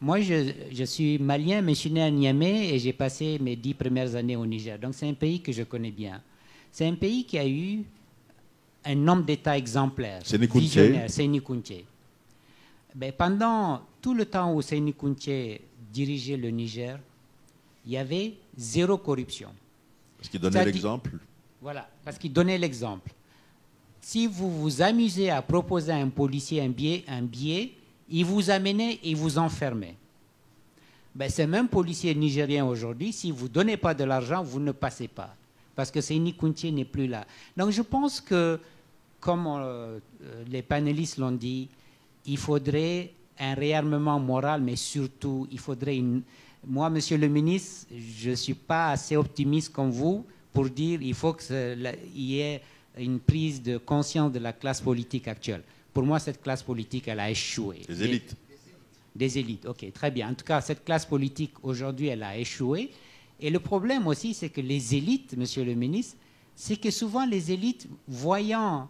Moi, je suis malien, mais je suis né à Niamey et j'ai passé mes 10 premières années au Niger. Donc, c'est un pays que je connais bien. C'est un pays qui a eu un homme d'État exemplaire, visionnaire, Séni Kountché. Ben, pendant tout le temps où Séni Kountché dirigeait le Niger, il y avait zéro corruption. Parce qu'il donnait l'exemple. Voilà, parce qu'il donnait l'exemple. Si vous vous amusez à proposer à un policier un billet, il vous amenait et vous enfermait. Ben, ces mêmes policiers nigériens aujourd'hui, si vous ne donnez pas de l'argent, vous ne passez pas. Parce que Séni Kountché n'est plus là. Donc je pense que, comme les panélistes l'ont dit, il faudrait un réarmement moral, mais surtout, il faudrait une... Moi, monsieur le ministre, je ne suis pas assez optimiste comme vous pour dire qu'il faut qu'il y ait une prise de conscience de la classe politique actuelle. Pour moi, cette classe politique, elle a échoué. Des élites. Des élites, ok, très bien. En tout cas, cette classe politique, aujourd'hui, elle a échoué. Et le problème aussi, c'est que les élites, monsieur le ministre, c'est que souvent les élites, voyant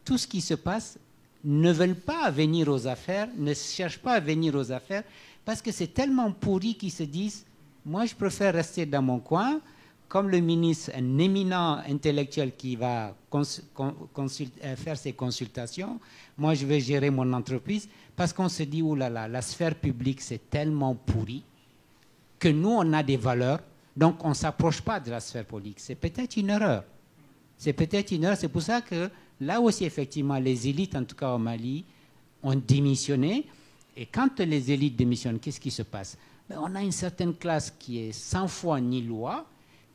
tout ce qui se passe, ne veulent pas venir aux affaires, ne cherchent pas à venir aux affaires, parce que c'est tellement pourri qu'ils se disent, moi, je préfère rester dans mon coin, comme le ministre, un éminent intellectuel qui va faire ses consultations, moi je vais gérer mon entreprise, parce qu'on se dit, oulala, la sphère publique c'est tellement pourri que nous on a des valeurs, donc on ne s'approche pas de la sphère politique. C'est peut-être une erreur. C'est peut-être une erreur, c'est pour ça que là aussi effectivement les élites, en tout cas au Mali, ont démissionné, et quand les élites démissionnent, qu'est-ce qui se passe? Ben, on a une certaine classe qui est sans foi ni loi,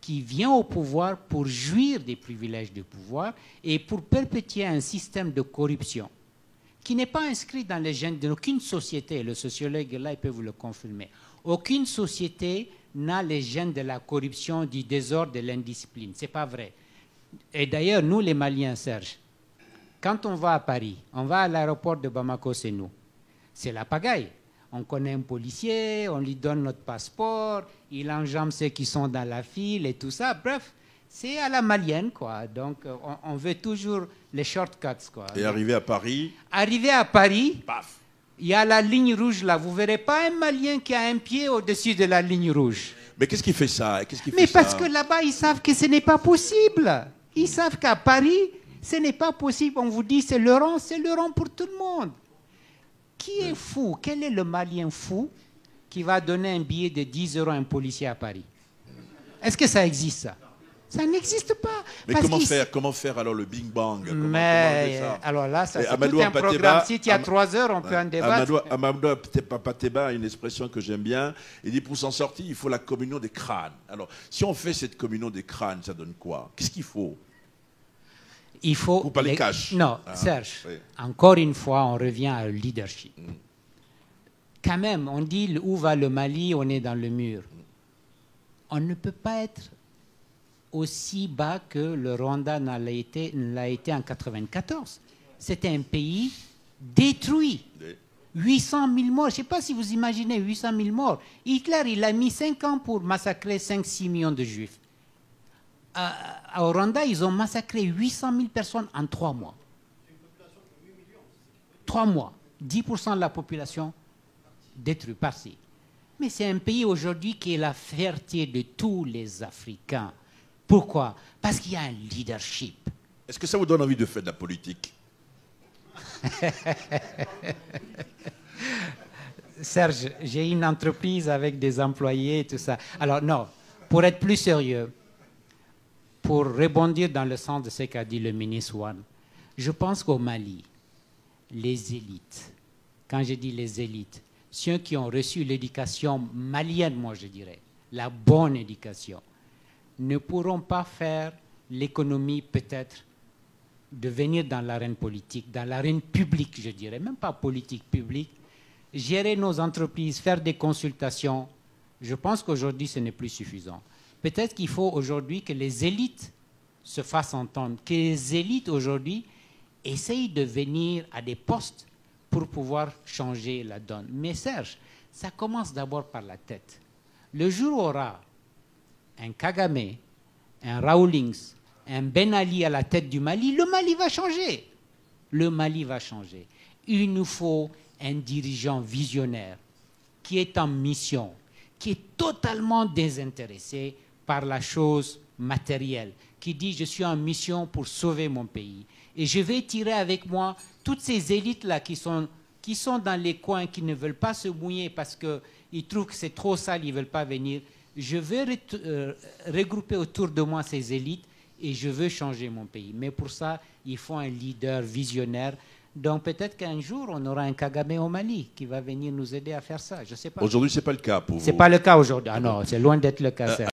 qui vient au pouvoir pour jouir des privilèges du pouvoir et pour perpétuer un système de corruption qui n'est pas inscrit dans les gènes d'aucune société. Le sociologue là, il peut vous le confirmer. Aucune société n'a les gènes de la corruption, du désordre, de l'indiscipline. Ce n'est pas vrai. Et d'ailleurs, nous les Maliens, Serge, quand on va à Paris, on va à l'aéroport de Bamako, c'est nous. C'est la pagaille. On connaît un policier, on lui donne notre passeport, il enjambe ceux qui sont dans la file et tout ça. Bref, c'est à la malienne, quoi. Donc, on veut toujours les shortcuts, quoi. Et arrivé à Paris... Arrivé à Paris, paf, il y a la ligne rouge, là. Vous ne verrez pas un Malien qui a un pied au-dessus de la ligne rouge. Mais qu'est-ce qui fait ça? Mais parce que là-bas, ils savent que ce n'est pas possible. Ils savent qu'à Paris, ce n'est pas possible. On vous dit, c'est le rang pour tout le monde. Qui est fou? Quel est le Malien fou qui va donner un billet de 10 € à un policier à Paris? Est-ce que ça existe, ça? Ça n'existe pas. Mais comment faire alors le Bing Bang? Mais alors là, ça c'est tout un programme. Si il y a 3 heures, on peut en débattre. Amadou Pateba a une expression que j'aime bien. Il dit, pour s'en sortir, il faut la communion des crânes. Alors, si on fait cette communion des crânes, ça donne quoi? Qu'est-ce qu'il faut? Il faut... Ou pas les cash. Non, Serge, oui. Encore une fois, on revient au leadership. Quand même, on dit où va le Mali, on est dans le mur. On ne peut pas être aussi bas que le Rwanda l'a été en 1994. C'était un pays détruit. 800 000 morts. Je ne sais pas si vous imaginez 800 000 morts. Hitler, il a mis 5 ans pour massacrer 5-6 millions de Juifs. Au Rwanda, ils ont massacré 800 000 personnes en 3 mois. 3 mois. 10% de la population détruite, partie. Mais c'est un pays aujourd'hui qui est la fierté de tous les Africains. Pourquoi? Parce qu'il y a un leadership. Est-ce que ça vous donne envie de faire de la politique? Serge, j'ai une entreprise avec des employés et tout ça. Alors non, pour être plus sérieux, pour rebondir dans le sens de ce qu'a dit le ministre Wan, je pense qu'au Mali, les élites, quand je dis les élites, ceux qui ont reçu l'éducation malienne, moi je dirais, la bonne éducation, ne pourront pas faire l'économie peut-être de venir dans l'arène politique, dans l'arène publique, je dirais, même pas politique, publique, gérer nos entreprises, faire des consultations. Je pense qu'aujourd'hui, ce n'est plus suffisant. Peut-être qu'il faut aujourd'hui que les élites se fassent entendre, que les élites aujourd'hui essayent de venir à des postes pour pouvoir changer la donne. Mais Serge, ça commence d'abord par la tête. Le jour où on aura un Kagame, un Rawlings, un Ben Ali à la tête du Mali, le Mali va changer. Le Mali va changer. Il nous faut un dirigeant visionnaire qui est en mission, qui est totalement désintéressé par la chose matérielle, qui dit je suis en mission pour sauver mon pays. Et je vais tirer avec moi toutes ces élites-là qui sont dans les coins, qui ne veulent pas se mouiller parce qu'ils trouvent que c'est trop sale, ils ne veulent pas venir. Je vais regrouper autour de moi ces élites et je veux changer mon pays. Mais pour ça, il faut un leader visionnaire. Donc peut-être qu'un jour, on aura un Kagame au Mali qui va venir nous aider à faire ça. Je ne sais pas. Aujourd'hui, ce n'est pas le cas pour vous. Ce n'est pas le cas aujourd'hui. Ah non, c'est loin d'être le cas.